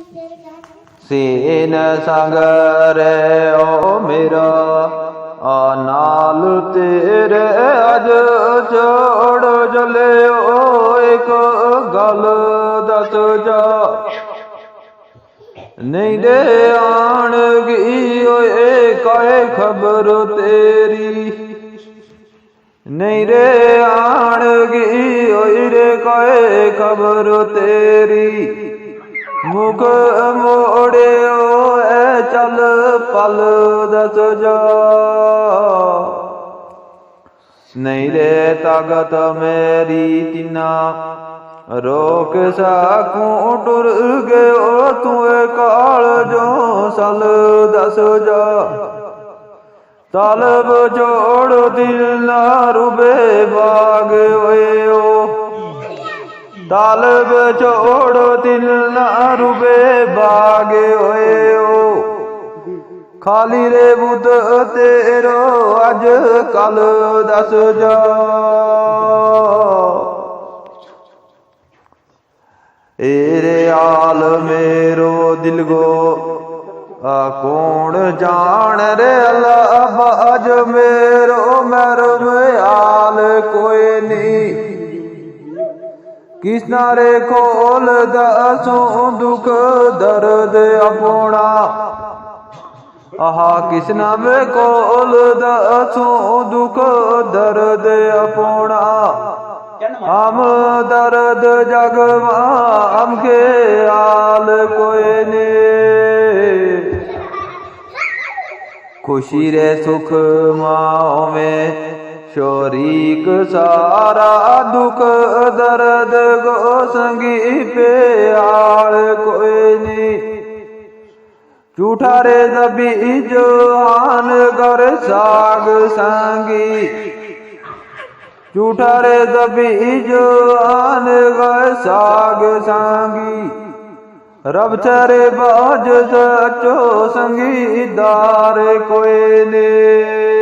scene संगरे ओ मेरा नाल तेरे अज छोड़ जले ओ एक गल दस जा नहीं दे आनगी ओए काए खबर तेरी नहीं रे आनगी ओए रे काए खबर तेरी मुख मोड़े ए चल पल दस जा नहीं रे ताकत मेरी तिना रोक सकूं टुर गयो तू काल जो सल दस जा तलब जोड़ दिल ना रुबे बाग ओए ओ तालब छोड़ो दिल ना रुबे बागे ओए ओ खाली रे बुध तेरो अज कल दस जा एरे आल मेरो दिल गो कौन जान रे अल्लाह बाज मेरो मरम आल कोई नहीं किसना रे खोल दसों दुख दर्द अपना आहा किसना में खोल दसों दुख दर्द अपना हम दर्द जगवा हम के आल कोई ने खुशी रे सुख माओ में शोरीक सारा दुख दर्द गो संगी पे आल कोई नहीं झूठा रे दबी जहान कर साग संगी झूठा रे दबी जहान कर साग संगी रब चरे बाज सचो संगी दार कोई ने